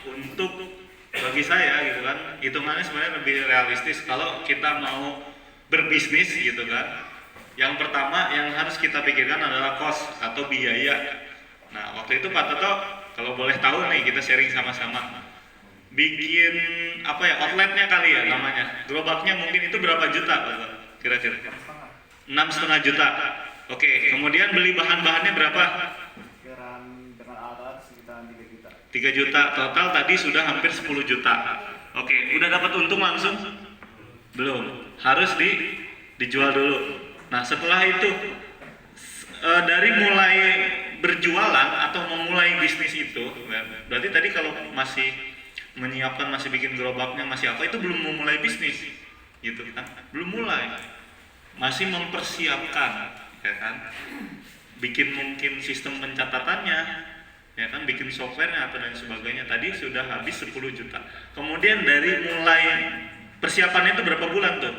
untuk bagi saya gitu kan, hitungannya sebenarnya lebih realistis kalau kita mau berbisnis gitu kan. Yang pertama yang harus kita pikirkan adalah cost atau biaya. Nah waktu itu Pak Toto, kalau boleh tahu nih kita sharing sama-sama, bikin apa ya, outletnya kali ya namanya, gerobaknya mungkin itu berapa juta Pak Toto? Kira-kira 6,5 juta. Oke, kemudian beli bahan-bahannya berapa? Dengan alat sekitar 3 juta. 3 juta, total tadi sudah hampir 10 juta. Oke, udah dapat untung langsung? Belum, harus dijual dulu. Nah setelah itu, dari mulai berjualan atau memulai bisnis itu, berarti tadi kalau masih menyiapkan, masih bikin gerobaknya, masih apa, itu belum memulai bisnis gitu kan, belum mulai, masih mempersiapkan ya kan, bikin mungkin sistem pencatatannya ya kan, bikin softwarenya atau dan sebagainya, tadi sudah habis 10 juta. Kemudian dari mulai persiapannya itu berapa bulan tuh?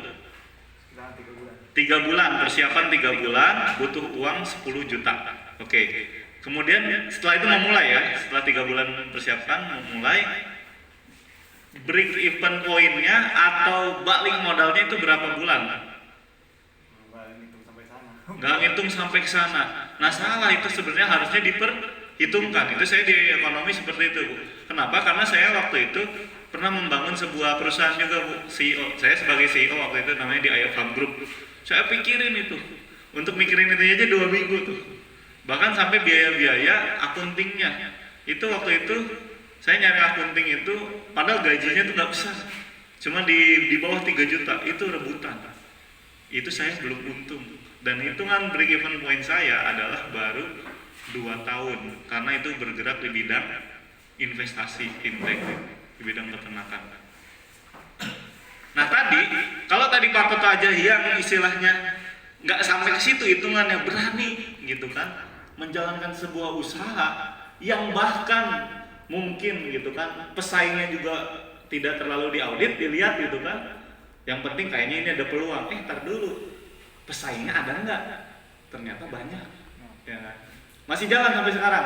Sekitar 3 bulan. 3 bulan, persiapan 3 bulan, butuh uang 10 juta. Oke. Kemudian setelah itu memulai ya, setelah 3 bulan persiapan memulai, break even pointnya atau balik modalnya itu berapa bulan? Nggak ngitung sampai ke sana. Nah salah itu sebenarnya harusnya diperhitungkan. Itu saya di ekonomi seperti itu Bu. Kenapa? Karena saya waktu itu pernah membangun sebuah perusahaan juga Bu, CEO. Saya sebagai CEO waktu itu namanya di Ayo Farm Group. Saya pikirin itu, untuk mikirin itu aja 2 minggu tuh. Bahkan sampai biaya-biaya akuntingnya. Itu waktu itu saya nyari akunting itu, padahal gajinya tuh nggak besar, cuma di bawah 3 juta, itu rebutan. Itu saya belum untung. Dan hitungan break even point saya adalah baru 2 tahun, karena itu bergerak di bidang investasi fintech, di bidang peternakan. Nah tadi, kalau tadi Pak Toto aja yang istilahnya nggak sampai ke situ hitungannya, berani gitu kan, menjalankan sebuah usaha yang bahkan mungkin gitu kan, pesaingnya juga tidak terlalu diaudit, dilihat gitu kan. Yang penting kayaknya ini ada peluang, tar dulu, pesaingnya ada nggak? Ternyata banyak, ya kan? Masih jalan sampai sekarang.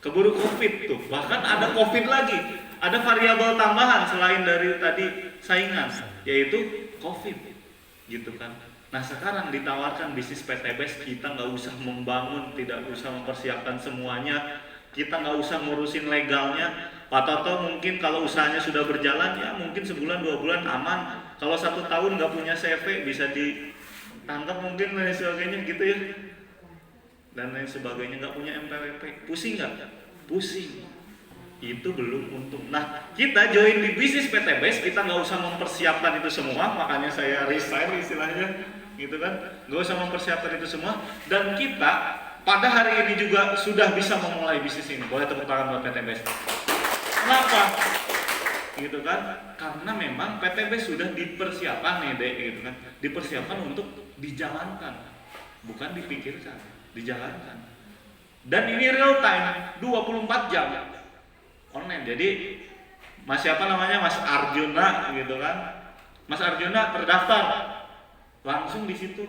Keburu COVID tuh, bahkan ada COVID lagi, ada variabel tambahan selain dari tadi saingan, yaitu COVID, gitu kan. Nah sekarang ditawarkan bisnis PTBS, kita nggak usah membangun, tidak usah mempersiapkan semuanya, kita nggak usah ngurusin legalnya. Pak Toto mungkin kalau usahanya sudah berjalan ya mungkin sebulan 2 bulan aman. Kalau 1 tahun nggak punya CV bisa ditangkap mungkin dan sebagainya gitu ya. Dan lain sebagainya, nggak punya MPWP, pusing nggak? Pusing. Itu belum untung. Nah kita join di bisnis PTBS, kita nggak usah mempersiapkan itu semua, makanya saya resign istilahnya, gitu kan? Nggak usah mempersiapkan itu semua, dan kita pada hari ini juga sudah bisa memulai bisnis ini. Boleh tepuk tangan buat PTBS. Kenapa? Gitu kan? Karena memang PTBS sudah dipersiapkan nih deh, gitu kan? Dipersiapkan untuk dijalankan, bukan dipikirkan, dijalankan. Dan ini real time, 24 jam online. Jadi Mas siapa namanya, Mas Arjuna gitu kan? Mas Arjuna terdaftar, langsung di situ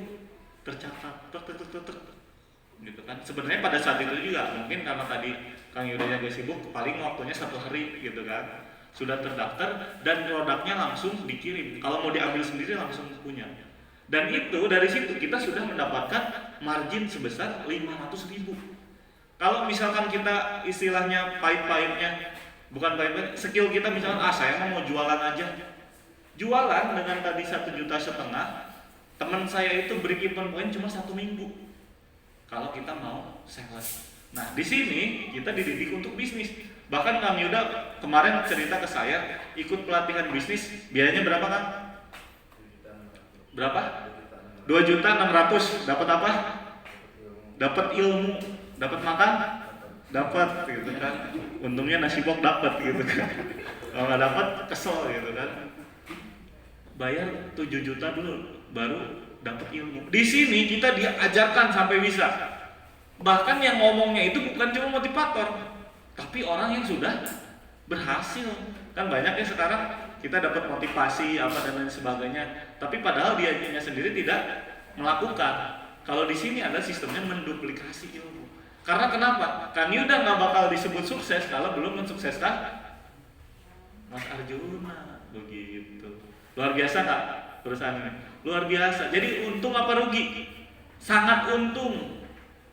tercatat, gitu kan. Sebenarnya pada saat itu juga mungkin karena tadi Kang Yuda jaga sibuk, paling waktunya 1 hari gitu kan, sudah terdaftar dan produknya langsung dikirim. Kalau mau diambil sendiri langsung punya. Dan itu dari situ kita sudah mendapatkan margin sebesar 500.000. Kalau misalkan kita istilahnya pahit-pahitnya, bukan pahit-pahit, skill kita misalkan, saya mau jualan aja, jualan dengan tadi 1,5 juta, teman saya itu break even point cuma 1 minggu. Kalau kita mau sales. Nah di sini kita dididik untuk bisnis. Bahkan Kang Yuda kemarin cerita ke saya, ikut pelatihan bisnis, biayanya berapa kan? Berapa? 2.600.000. Dapat apa? Dapat ilmu, dapat makan, dapat gitu kan. Untungnya nasi bok dapat gitu kan. Kalau nggak dapat kesel gitu kan. Bayar 7 juta dulu, baru dapat ilmu. Di sini kita diajarkan sampai bisa. Bahkan yang ngomongnya itu bukan cuma motivator, tapi orang yang sudah berhasil. Kan banyak ya sekarang kita dapat motivasi apa dan lain sebagainya, tapi padahal dianya sendiri tidak melakukan. Kalau di sini ada sistemnya menduplikasi ilmu. Karena kenapa? Kang Yuda nggak bakal disebut sukses kalau belum mensukseskan Mas Arjuna. Begitu. Luar biasa nggak perusahaan ini? Luar biasa. Jadi untung apa rugi? Sangat untung.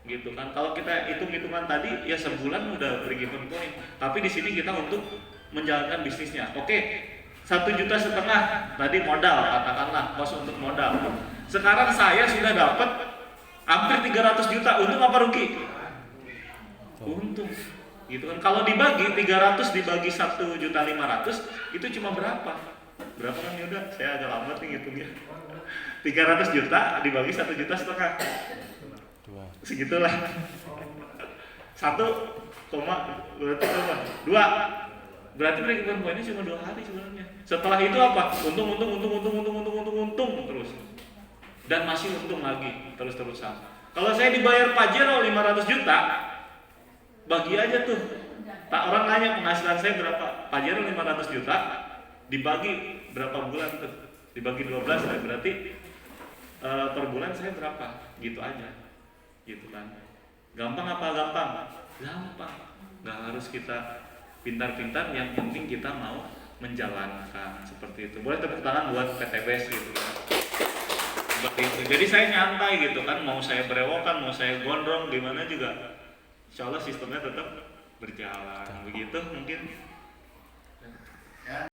Gitu kan. Kalau kita hitung-hitungan tadi ya sebulan udah break even point. Tapi di sini kita untuk menjalankan bisnisnya. Oke. 1,5 juta tadi modal, katakanlah kos untuk modal. Sekarang saya sudah dapat hampir 300 juta. Untung apa rugi? Untung. Gitu kan. Kalau dibagi 300 dibagi 1.500.000 itu cuma berapa? Berapa kan Yuda? Saya agak lambat nih ngitungnya. 300 juta dibagi 1,5 juta. Segitulah. 1,2 berarti break even point-nya cuma 2 hari sebenarnya. Setelah itu apa? Untung terus. Dan masih untung lagi terus-terusan. Kalau saya dibayar Pajero 500 juta, bagi aja tuh. Tak orang nanya penghasilan saya berapa? Pajero 500 juta dibagi berapa bulan tuh? Dibagi 12 lah, berarti per bulan saya berapa? Gitu aja. Gitu kan. Gampang apa gampang? Gampang. Nggak harus kita pintar-pintar, yang penting kita mau menjalankan seperti itu. Boleh tepuk tangan buat PTBS gitu kan. Seperti itu. Jadi saya nyantai gitu kan, mau saya berewokan, mau saya gondrong gimana juga, insya Allah sistemnya tetap berjalan. Begitu mungkin.